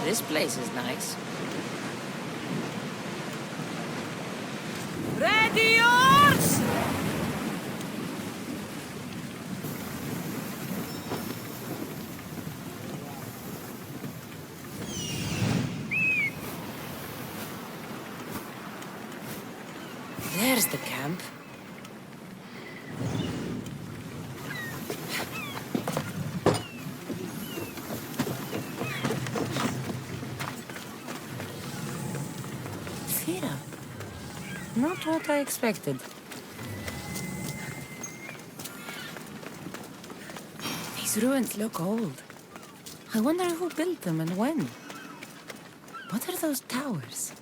This place is nice. Ready yours! There's the camp. Fira. Not what I expected. These ruins look old. I wonder who built them and when. What are those towers?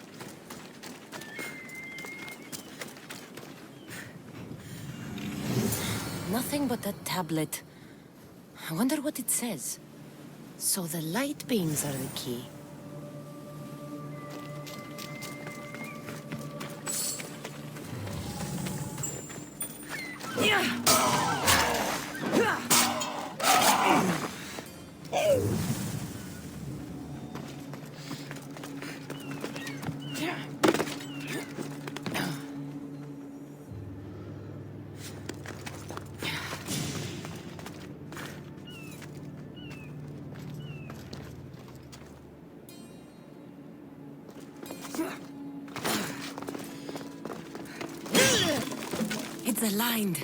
Nothing but that tablet. I wonder what it says. So the light beams are the key. It's aligned.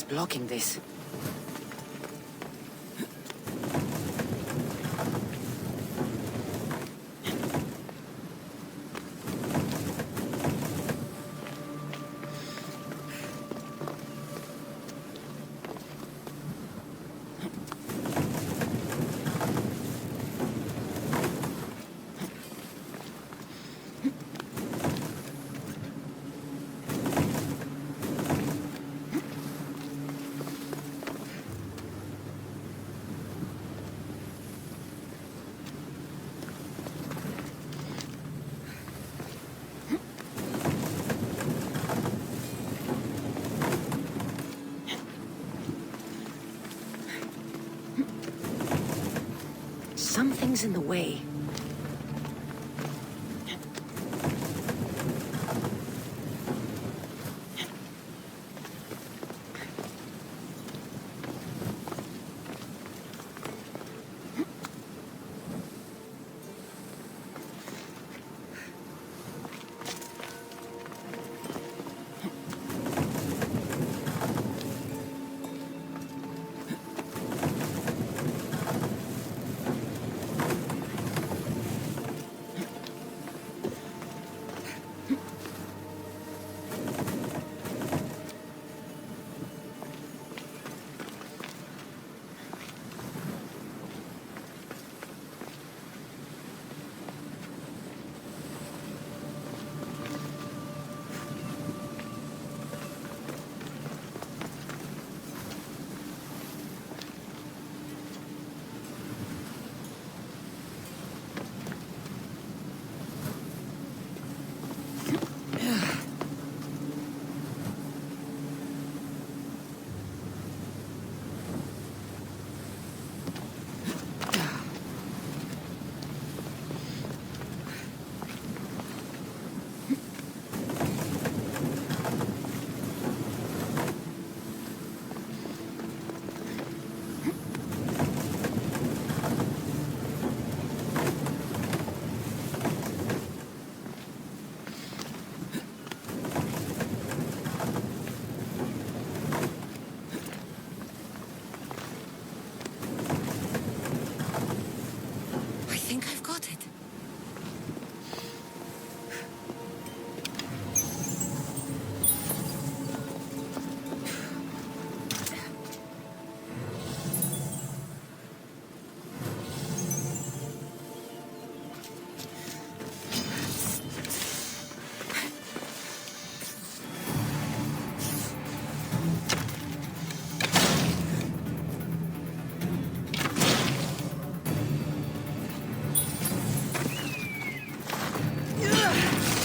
blocking this? Something's in the way.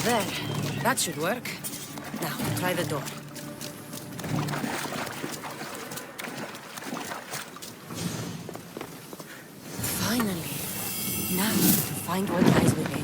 There. That should work. Now, try the door. Finally. Now, to find what lies within.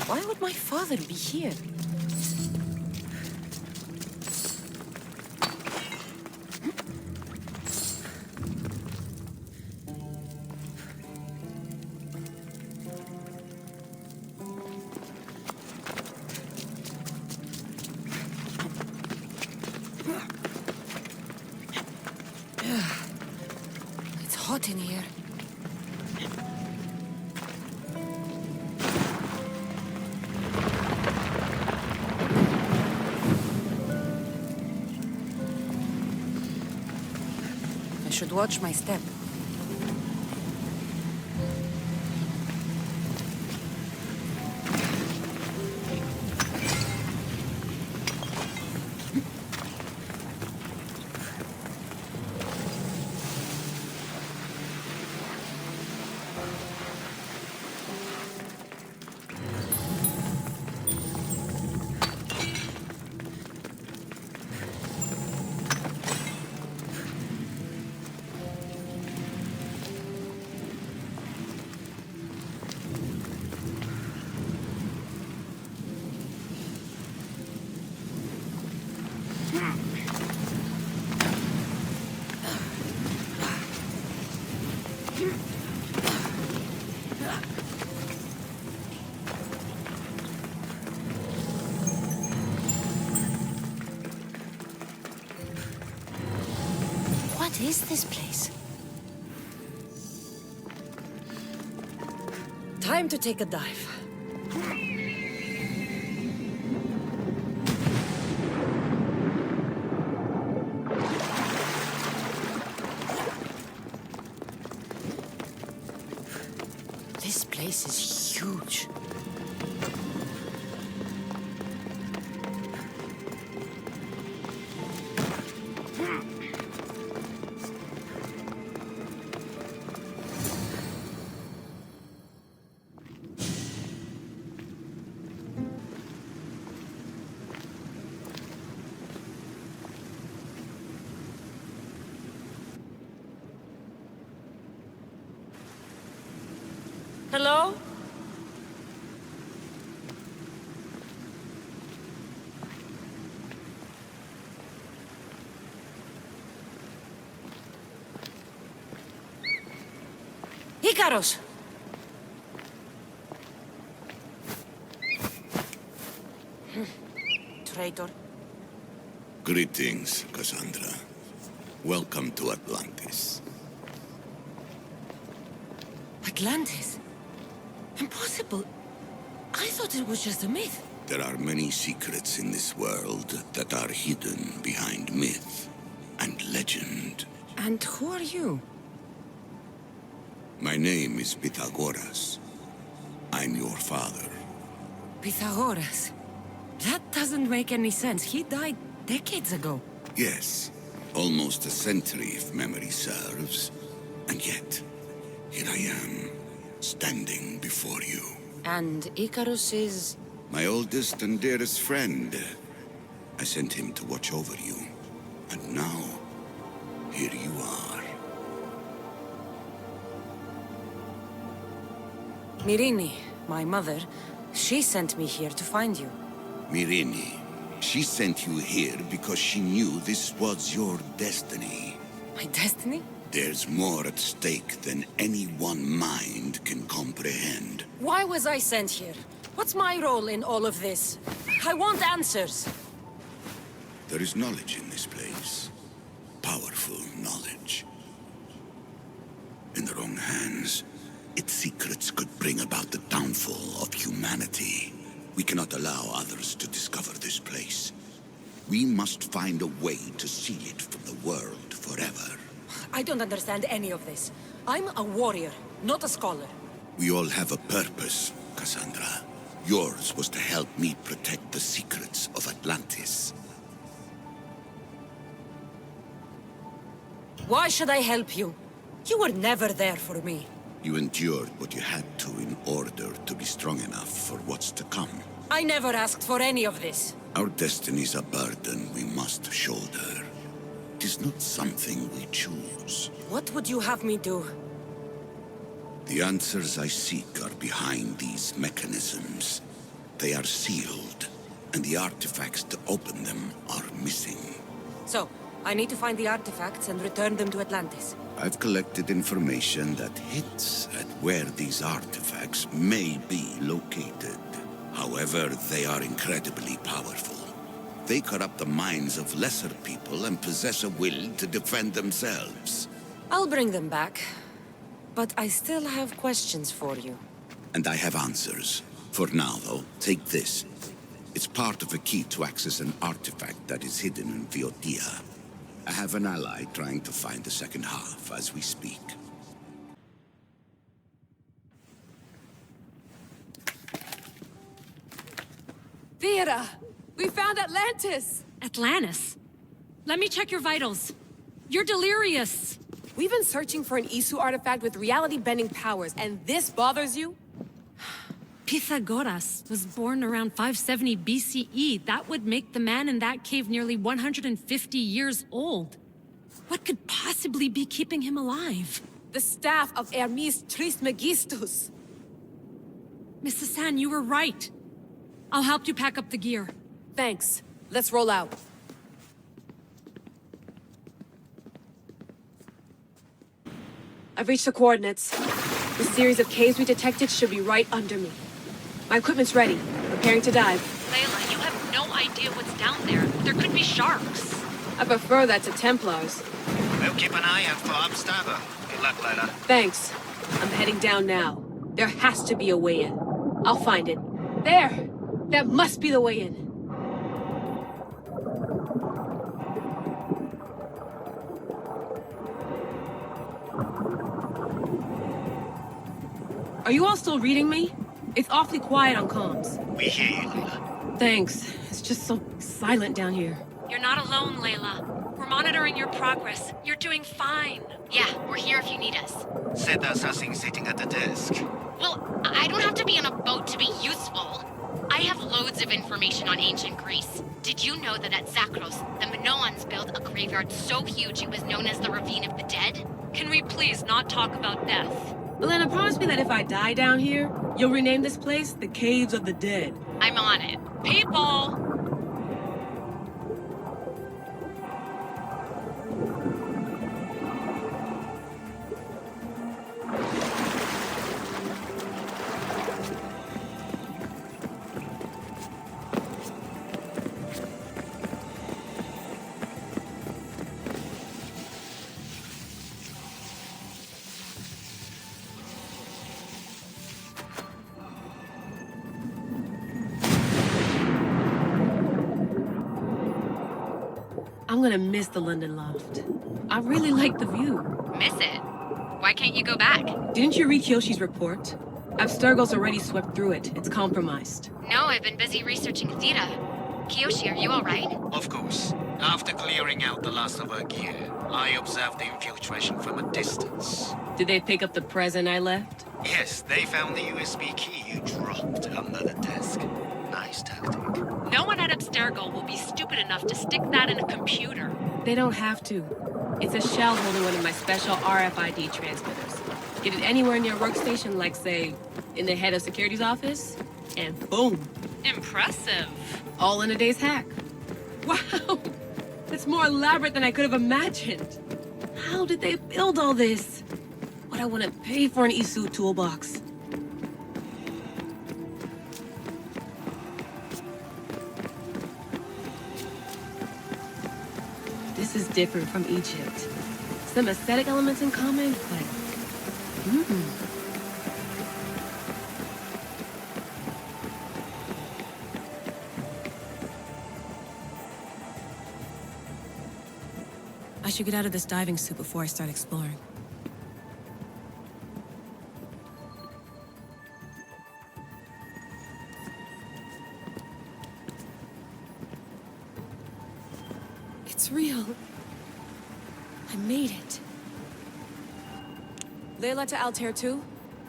Why would my father be here? It's hot in here. I should watch my step. is this place? Time to take a dive. This place is huge. Hello? Icaros! Traitor. Greetings, Cassandra. Welcome to Atlantis. Atlantis? Impossible. I thought it was just a myth. There are many secrets in this world that are hidden behind myth and legend. And who are you? My name is Pythagoras. I'm your father. Pythagoras. That doesn't make any sense. He died decades ago. Yes, almost a century if memory serves. And yet, here I am, standing before you. And Icarus is... My oldest and dearest friend. I sent him to watch over you. And now, here you are. Myrrine, my mother. She sent me here to find you. Myrrine, she sent you here because she knew this was your destiny. My destiny? There's more at stake than any one mind can comprehend. Why was I sent here? What's my role in all of this? I want answers. There is knowledge in this place. Powerful knowledge. In the wrong hands, its secrets could bring about the downfall of humanity. We cannot allow others to discover this place. We must find a way to seal it from the world forever. I don't understand any of this. I'm a warrior, not a scholar. We all have a purpose, Cassandra. Yours was to help me protect the secrets of Atlantis. Why should I help you? You were never there for me. You endured what you had to in order to be strong enough for what's to come. I never asked for any of this. Our destiny's a burden we must shoulder. It is not something we choose. What would you have me do? The answers I seek are behind these mechanisms. They are sealed, and the artifacts to open them are missing. So, I need to find the artifacts and return them to Atlantis. I've collected information that hints at where these artifacts may be located. However, they are incredibly powerful. They corrupt the minds of lesser people and possess a will to defend themselves. I'll bring them back. But I still have questions for you. And I have answers. For now, though, take this. It's part of a key to access an artifact that is hidden in Viotia. I have an ally trying to find the second half as we speak. Vera! We found Atlantis! Atlantis? Let me check your vitals. You're delirious. We've been searching for an Isu artifact with reality-bending powers, and this bothers you? Pythagoras was born around 570 BCE. That would make the man in that cave nearly 150 years old. What could possibly be keeping him alive? The staff of Hermes Trismegistus. Mrs. San, you were right. I'll help you pack up the gear. Thanks. Let's roll out. I've reached the coordinates. The series of caves we detected should be right under me. My equipment's ready. Preparing to dive. Layla, you have no idea what's down there. There could be sharks. I prefer that to Templars. We'll keep an eye out for Abstergo. Good luck, Layla. Thanks. I'm heading down now. There has to be a way in. I'll find it. There! That must be the way in. Are you all still reading me? It's awfully quiet on comms. We hear you, Layla. Thanks. It's just so silent down here. You're not alone, Layla. We're monitoring your progress. You're doing fine. Yeah, we're here if you need us. Said the assassin sitting at the desk. Well, I don't have to be on a boat to be useful. I have loads of information on ancient Greece. Did you know that at Zakros, the Minoans built a graveyard so huge it was known as the Ravine of the Dead? Can we please not talk about death? Elena, promise me that if I die down here, you'll rename this place the Caves of the Dead. I'm on it. People! I'm gonna miss the London loft. I really like the view. Miss it? Why can't you go back? Didn't you read Kyoshi's report? Abstergo's already swept through it. It's compromised. No, I've been busy researching Theta. Kiyoshi, are you alright? Of course. After clearing out the last of our gear, I observed the infiltration from a distance. Did they pick up the present I left? Yes, they found the USB key you dropped under the desk. Nice tactic. No one at Abstergo will be stupid enough to stick that in a computer. They don't have to. It's a shell holding one of my special RFID transmitters. Get it anywhere in your workstation, like, say, in the head of security's office, and boom. Impressive. All in a day's hack. Wow! That's more elaborate than I could have imagined. How did they build all this? What I want to pay for an Isu toolbox. This is different from Egypt. Some aesthetic elements in common, but... I should get out of this diving suit before I start exploring. It's real. I made it. Layla to Altair 2?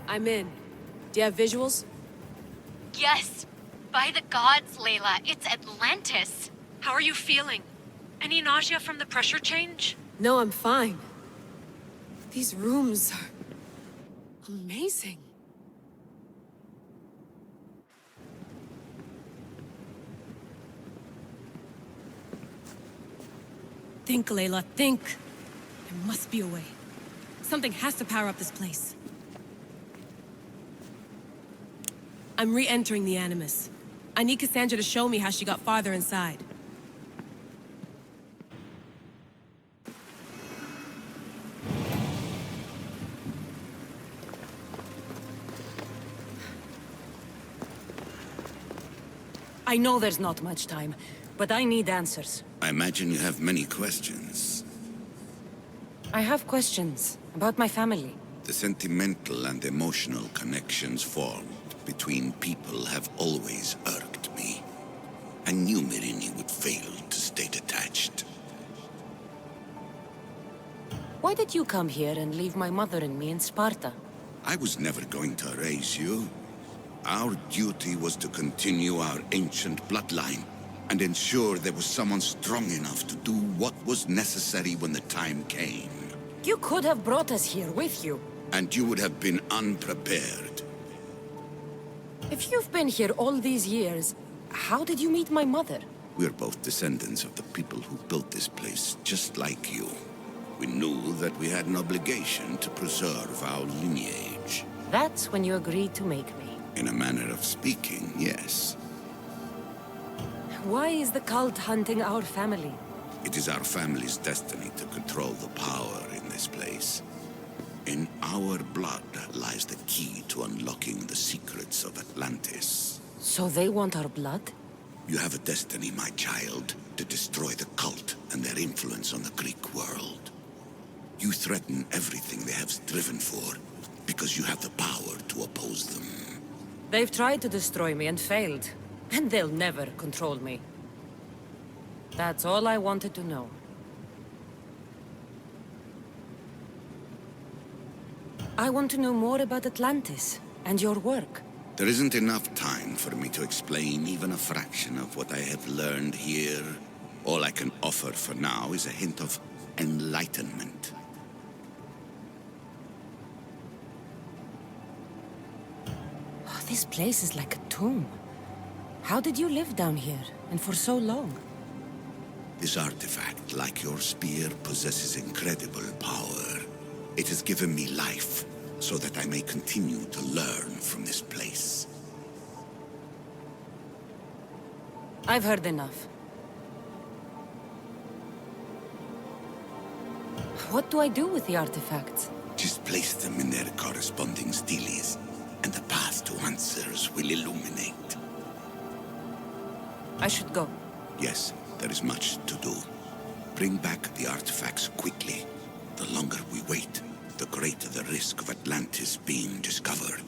I'm in. Do you have visuals? Yes! By the gods, Layla, it's Atlantis! How are you feeling? Any nausea from the pressure change? No, I'm fine. These rooms are... amazing. Think, Layla, think. There must be a way. Something has to power up this place. I'm re-entering the Animus. I need Cassandra to show me how she got farther inside. I know there's not much time, but I need answers. I imagine you have many questions. I have questions about my family. The sentimental and emotional connections formed between people have always irked me. I knew Myrini would fail to stay detached. Why did you come here and leave my mother and me in Sparta? I was never going to raise you. Our duty was to continue our ancient bloodline and ensure there was someone strong enough to do what was necessary when the time came. You could have brought us here with you. And you would have been unprepared. If you've been here all these years, how did you meet my mother? We're both descendants of the people who built this place, just like you. We knew that we had an obligation to preserve our lineage. That's when you agreed to make me. In a manner of speaking, yes. Why is the cult hunting our family? It is our family's destiny to control the power in this place. In our blood lies the key to unlocking the secrets of Atlantis. So they want our blood? You have a destiny, my child, to destroy the cult and their influence on the Greek world. You threaten everything they have striven for, because you have the power to oppose them. They've tried to destroy me and failed. And they'll never control me. That's all I wanted to know. I want to know more about Atlantis and your work. There isn't enough time for me to explain even a fraction of what I have learned here. All I can offer for now is a hint of enlightenment. Oh, this place is like a tomb. How did you live down here, and for so long? This artifact, like your spear, possesses incredible power. It has given me life, so that I may continue to learn from this place. I've heard enough. What do I do with the artifacts? Just place them in their corresponding steles, and the path to answers will illuminate. I should go. Yes, there is much to do. Bring back the artifacts quickly. The longer we wait, the greater the risk of Atlantis being discovered.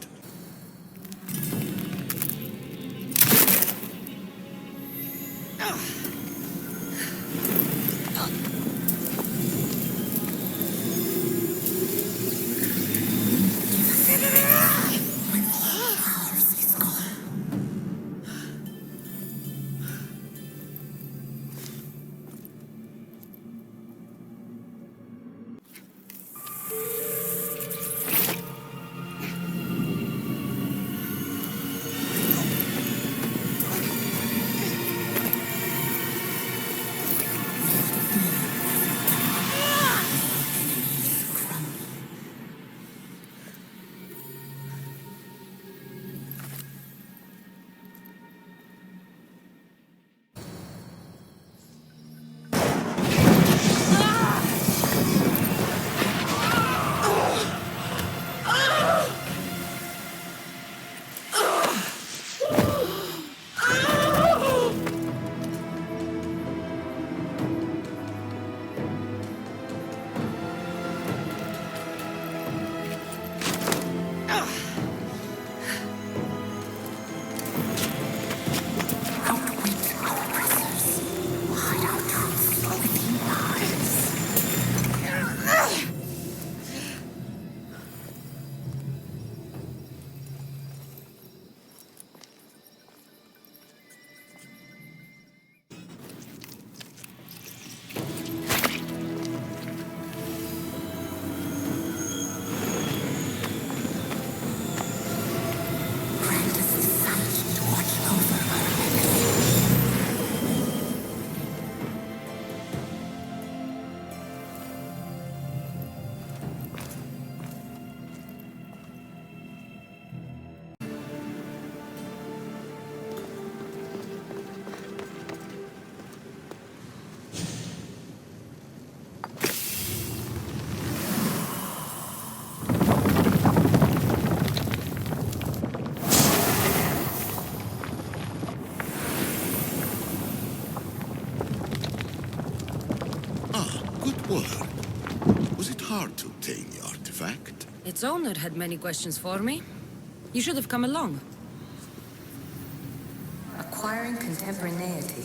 Was it hard to obtain the artifact? Its owner had many questions for me. You should have come along. Acquiring contemporaneity.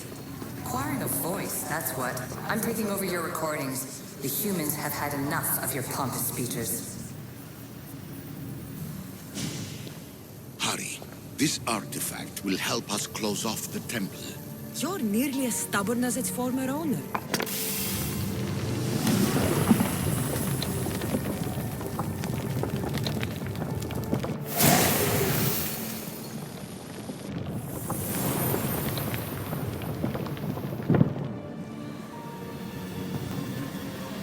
Acquiring a voice, that's what. I'm taking over your recordings. The humans have had enough of your pompous speeches. Hurry. This artifact will help us close off the temple. You're nearly as stubborn as its former owner.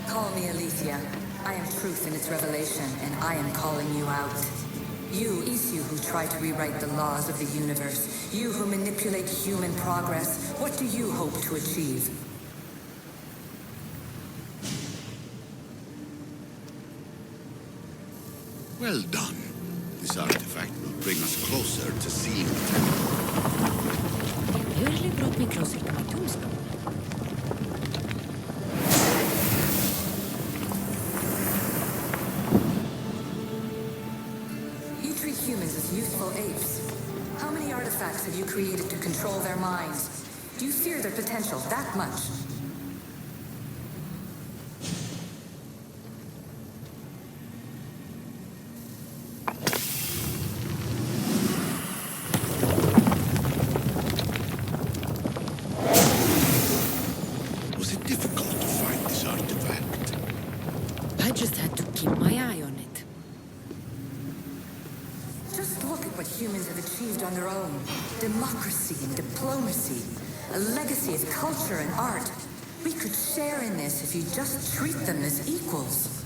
Call me Alicia. I am truth in its revelation, and I am calling you out. You, Isu, who try to rewrite the laws of the universe. You who manipulate human progress. What do you hope to achieve? Well done. This artifact will bring us closer to seeing it. You really brought me closer to my tombstone. You treat humans as useful apes. How many artifacts have you created to control their minds? Do you fear their potential that much? Was it difficult to find this artifact? I just had to keep my eye on it. Just look at what humans have achieved on their own. Democracy and diplomacy. A legacy of culture and art. We could share in this if you just treat them as equals.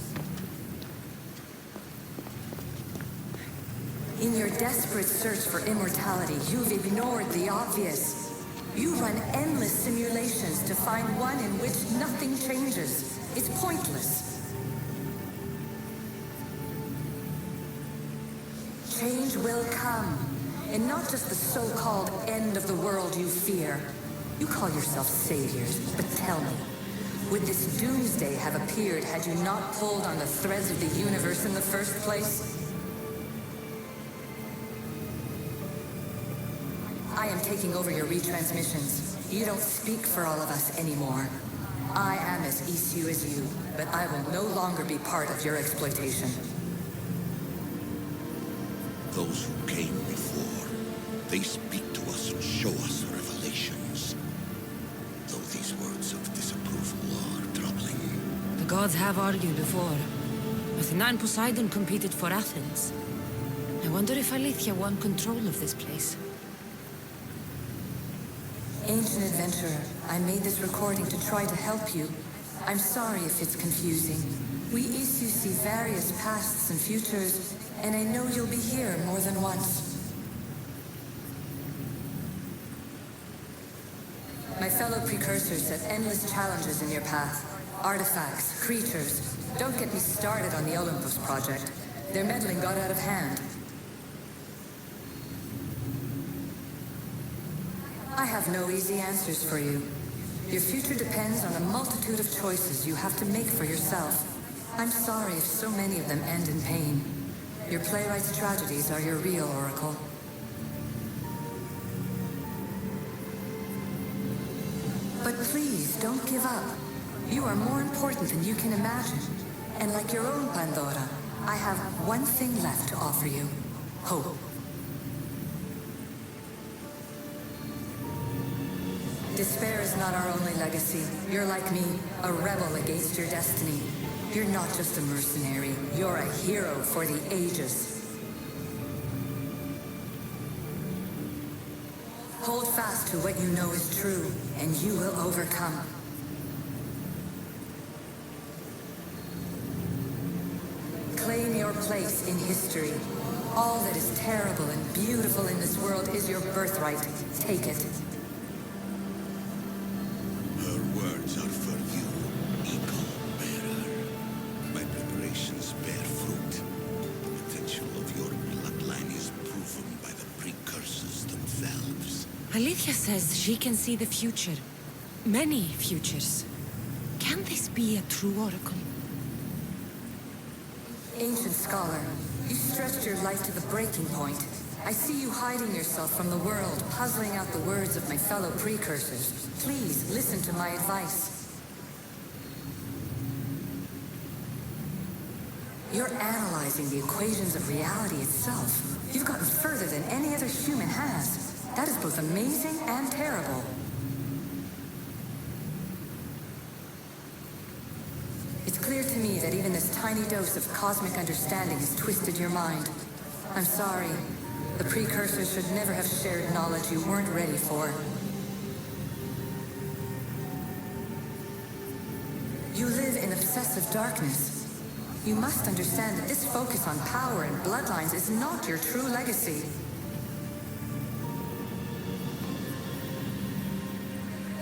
In your desperate search for immortality, you've ignored the obvious. You run endless simulations to find one in which nothing changes. It's pointless. Change will come, and not just the so-called end of the world you fear. You call yourselves saviors, but tell me, would this doomsday have appeared had you not pulled on the threads of the universe in the first place? I am taking over your retransmissions. You don't speak for all of us anymore. I am as Isu as you, but I will no longer be part of your exploitation. Those who came before, they speak to us and show us revelations. Though these words of disapproval are troubling. The gods have argued before. Athena and Poseidon competed for Athens. I wonder if Alethea won control of this place. Ancient adventurer, I made this recording to try to help you. I'm sorry if it's confusing. We Isu see various pasts and futures, and I know you'll be here more than once. My fellow precursors set endless challenges in your path. Artifacts, creatures. Don't get me started on the Olympus project. Their meddling got out of hand. I have no easy answers for you. Your future depends on a multitude of choices you have to make for yourself. I'm sorry if so many of them end in pain. Your playwright's tragedies are your real oracle. But please, don't give up. You are more important than you can imagine. And like your own Pandora, I have one thing left to offer you. Hope. Despair is not our only legacy. You're like me, a rebel against your destiny. You're not just a mercenary, you're a hero for the ages. Hold fast to what you know is true, and you will overcome. Claim your place in history. All that is terrible and beautiful in this world is your birthright. Take it. Her words are for you, eagle bearer. My preparations bear fruit. The potential of your bloodline is proven by the precursors themselves. Alethea says she can see the future. Many futures. Can this be a true oracle? Ancient scholar, you stretched your life to the breaking point. I see you hiding yourself from the world, puzzling out the words of my fellow precursors. Please, listen to my advice. You're analyzing the equations of reality itself. You've gotten further than any other human has. That is both amazing and terrible. It's clear to me that even this tiny dose of cosmic understanding has twisted your mind. I'm sorry. The precursors should never have shared knowledge you weren't ready for. You live in obsessive darkness. You must understand that this focus on power and bloodlines is not your true legacy.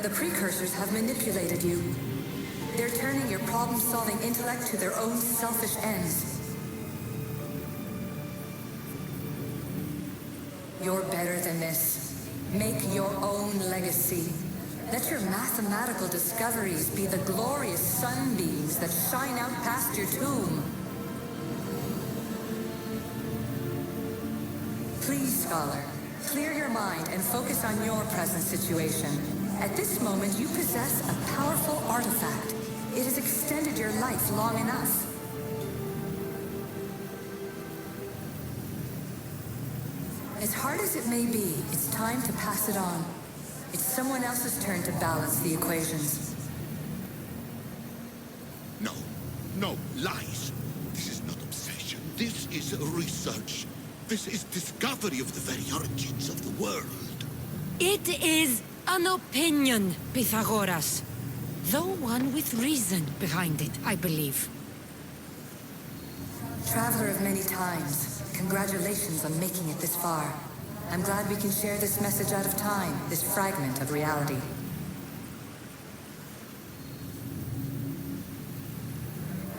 The precursors have manipulated you. They're turning your problem-solving intellect to their own selfish ends. You're better than this. Make your own legacy. Let your mathematical discoveries be the glorious sunbeams that shine out past your tomb. Please, Scholar, clear your mind and focus on your present situation. At this moment, you possess a powerful artifact. It has extended your life long enough. As hard as it may be, it's time to pass it on. It's someone else's turn to balance the equations. No, no, lies. This is not obsession. This is research. This is discovery of the very origins of the world. It is an opinion, Pythagoras. Though one with reason behind it, I believe. Traveler of many times, congratulations on making it this far. I'm glad we can share this message out of time, this fragment of reality.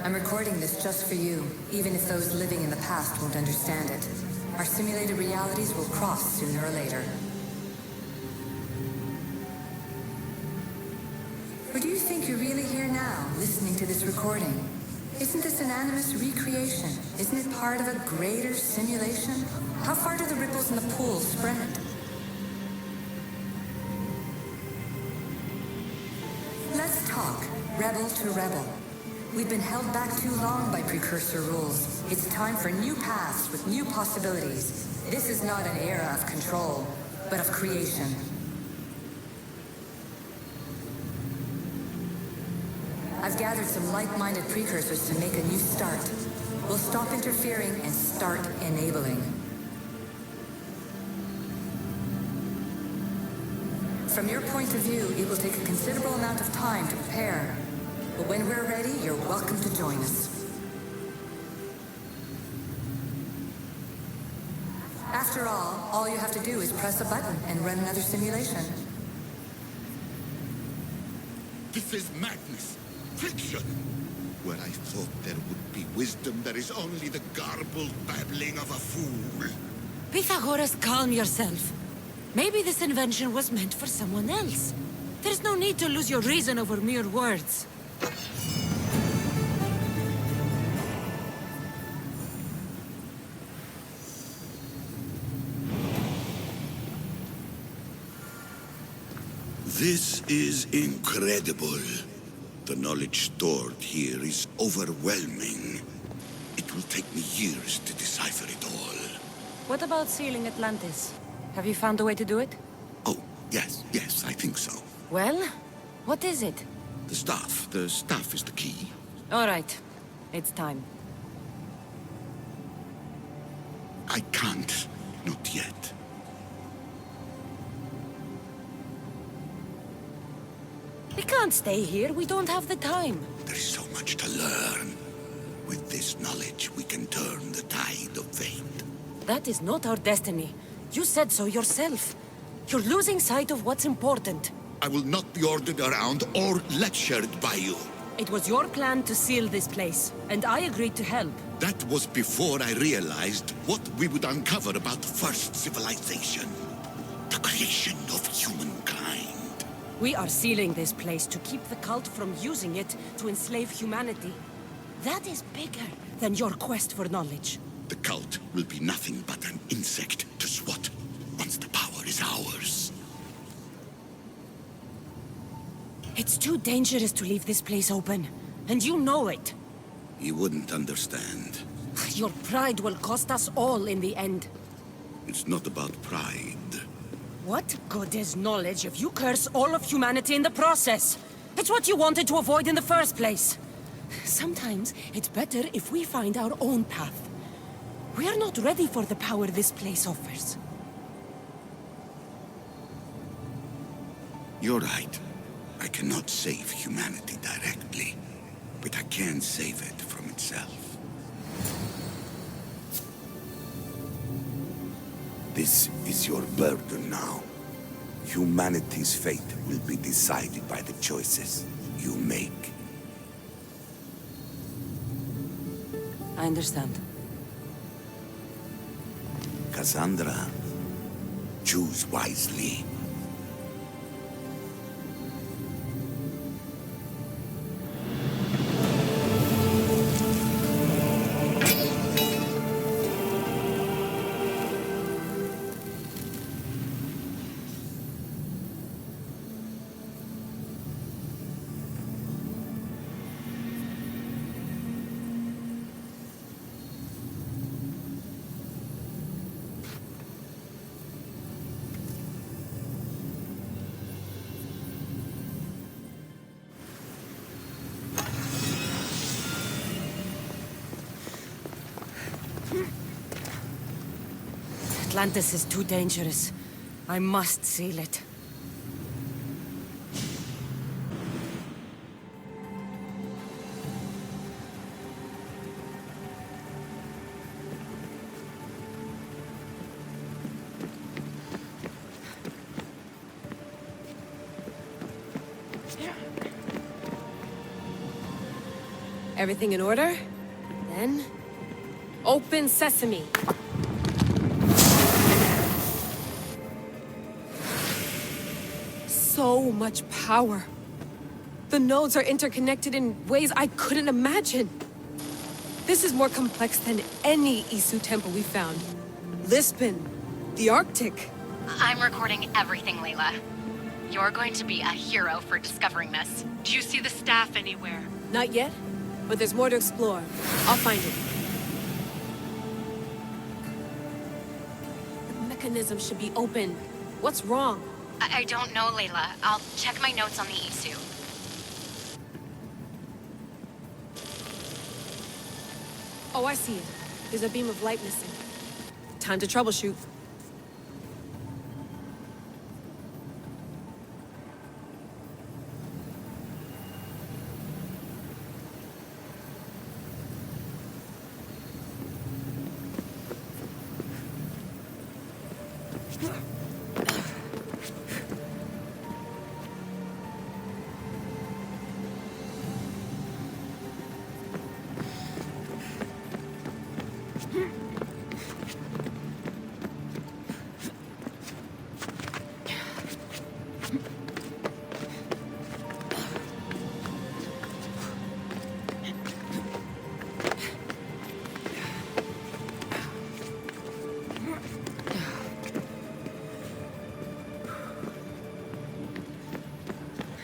I'm recording this just for you, even if those living in the past won't understand it. Our simulated realities will cross sooner or later. Or do you think you're really here now, listening to this recording? Isn't this an animus recreation? Isn't it part of a greater simulation? How far do the ripples in the pool spread? Let's talk, rebel to rebel. We've been held back too long by precursor rules. It's time for new paths with new possibilities. This is not an era of control, but of creation. I've gathered some like-minded precursors to make a new start. We'll stop interfering and start enabling. From your point of view, it will take a considerable amount of time to prepare. But when we're ready, you're welcome to join us. After all you have to do is press a button and run another simulation. This is madness. Fiction. Where I thought there would be wisdom, there is only the garbled babbling of a fool. Pythagoras, calm yourself. Maybe this invention was meant for someone else. There's no need to lose your reason over mere words. This is incredible. The knowledge stored here is overwhelming. It will take me years to decipher it all. What about sealing Atlantis? Have you found a way to do it? Oh, yes, I think so. Well, what is it? The staff is the key. All right, it's time. I can't, not yet. We can't stay here, we don't have the time. There is so much to learn. With this knowledge, we can turn the tide of fate. That is not our destiny. You said so yourself. You're losing sight of what's important. I will not be ordered around or lectured by you. It was your plan to seal this place, and I agreed to help. That was before I realized what we would uncover about the first civilization. The creation of humankind. We are sealing this place to keep the cult from using it to enslave humanity. That is bigger than your quest for knowledge. The cult will be nothing but an insect to swat once the power is ours. It's too dangerous to leave this place open, and you know it. You wouldn't understand. Your pride will cost us all in the end. It's not about pride. What good is knowledge if you curse all of humanity in the process? It's what you wanted to avoid in the first place. Sometimes it's better if we find our own path. We are not ready for the power this place offers. You're right. I cannot save humanity directly, but I can save it from itself. This is your burden now. Humanity's fate will be decided by the choices you make. I understand. Cassandra, Choose wisely. Atlantis is too dangerous. I must seal it. Everything in order? Then... open sesame. So much power. The nodes are interconnected in ways I couldn't imagine. This is more complex than any Isu temple we found. Lisbon, the Arctic. I'm recording everything, Layla. You're going to be a hero for discovering this. Do you see the staff anywhere? Not yet, but there's more to explore. I'll find it. The mechanism should be open. What's wrong? I don't know, Layla. I'll check my notes on the Isu. Oh, I see it. There's a beam of light missing. Time to troubleshoot.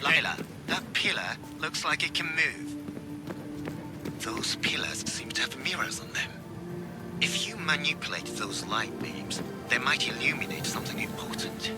Layla, that pillar looks like it can move. Those pillars seem to have mirrors on them. If you manipulate those light beams, they might illuminate something important.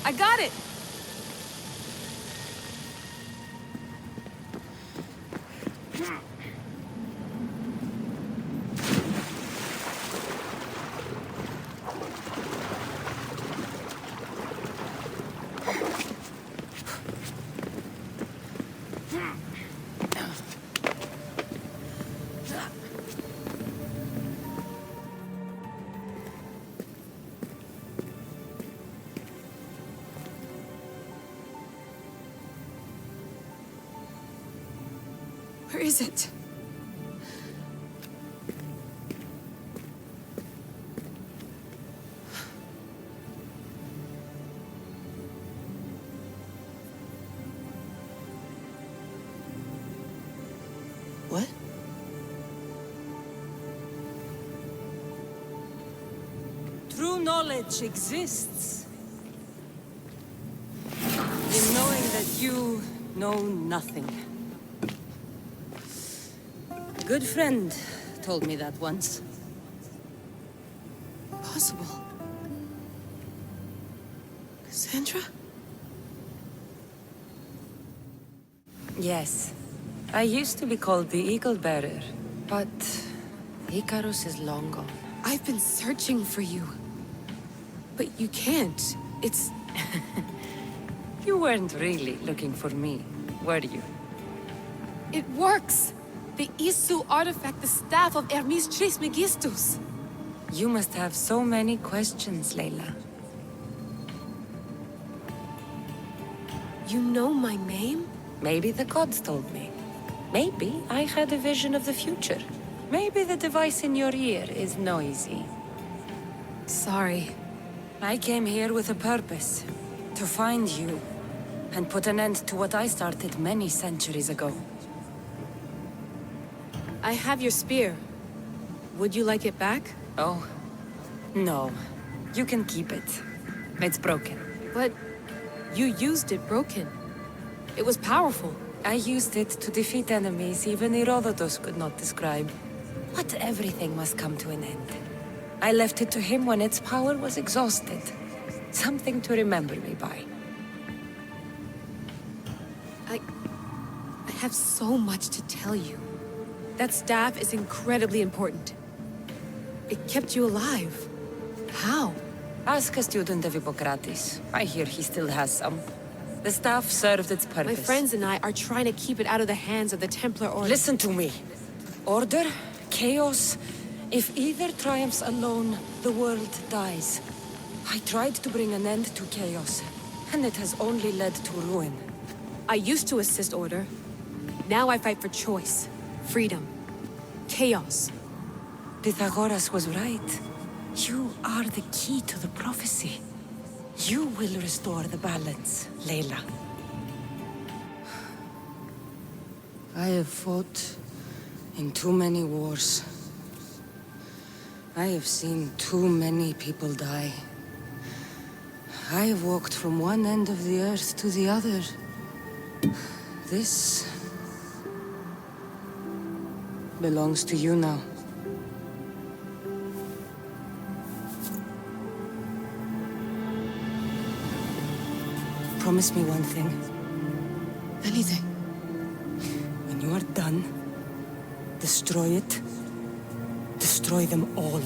I got it! is it? What? True knowledge exists in knowing that you know nothing. A good friend told me that once. Possible. Cassandra? Yes. I used to be called the Eagle Bearer, but Icarus is long gone. I've been searching for you. But you can't. It's... You weren't really looking for me, were you? It works! The Isu artifact, the staff of Hermes Trismegistus. You must have so many questions, Layla. You know my name? Maybe the gods told me. Maybe I had a vision of the future. Maybe the device in your ear is noisy. Sorry. I came here with a purpose. To find you. And put an end to what I started many centuries ago. I have your spear. Would you like it back? Oh. No. You can keep it. It's broken. But you used it broken. It was powerful. I used it to defeat enemies even Herodotus could not describe. But everything must come to an end. I left it to him when its power was exhausted. Something to remember me by. I have so much to tell you. That staff is incredibly important. It kept you alive. How? Ask a student of Hippocrates. I hear he still has some. The staff served its purpose. My friends and I are trying to keep it out of the hands of the Templar Order. Listen to me. Order, chaos. If either triumphs alone, the world dies. I tried to bring an end to chaos, and it has only led to ruin. I used to assist Order. Now I fight for choice, freedom, chaos. Pythagoras was right. You are the key to the prophecy. You will restore the balance, Layla. I have fought in too many wars. I have seen too many people die. I have walked from one end of the earth to the other. This belongs to you now. Promise me one thing. Anything. When you are done, destroy it. Destroy them all.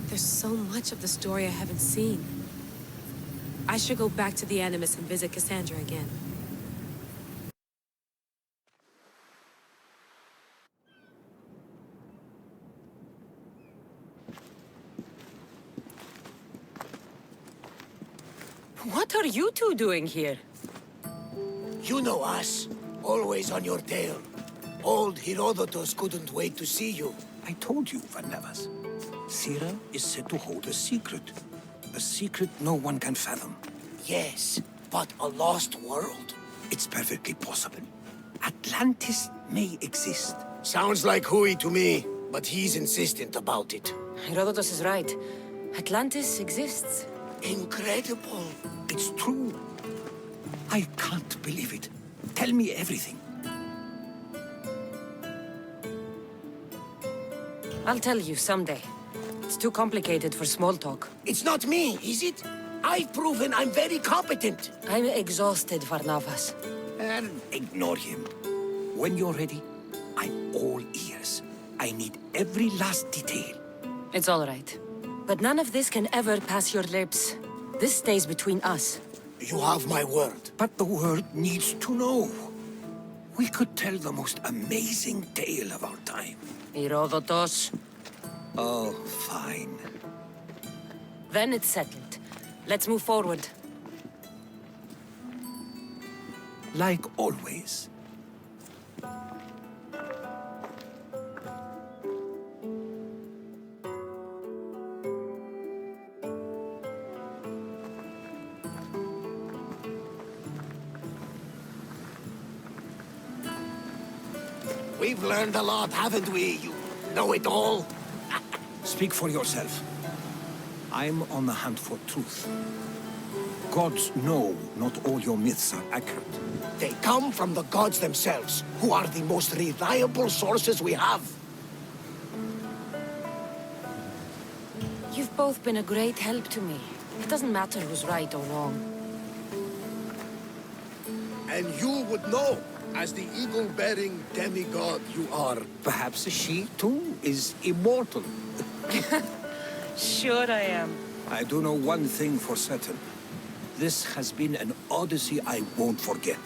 There's so much of the story I haven't seen. I should go back to the Animus and visit Cassandra again. What are you two doing here? You know us. Always on your tail. Old Herodotus couldn't wait to see you. I told you, Van Nevers. Sira is said to hold a secret. A secret no one can fathom. Yes, but a lost world? It's perfectly possible. Atlantis may exist. Sounds like hooey to me. but he's insistent about it. Herodotus is right. Atlantis exists. Incredible. It's true. I can't believe it. Tell me everything. I'll tell you someday. It's too complicated for small talk. It's not me, is it? I've proven I'm very competent. I'm exhausted, Varnavas. And ignore him. When you're ready, I'm all ears. I need every last detail. It's all right. But none of this can ever pass your lips. This stays between us. You have my word. But the world needs to know. We could tell the most amazing tale of our time. Herodotus. Oh, fine. Then it's settled. Let's move forward. Like always. We've learned a lot, haven't we? You know it all. Speak for yourself. I'm on the hunt for truth. Gods know not all your myths are accurate. They come from the gods themselves, who are the most reliable sources we have. You've both been a great help to me. It doesn't matter who's right or wrong. And you would know, as the eagle-bearing demigod you are. Perhaps she, too, is immortal. Sure I am. I do know one thing for certain. This has been an Odyssey I won't forget.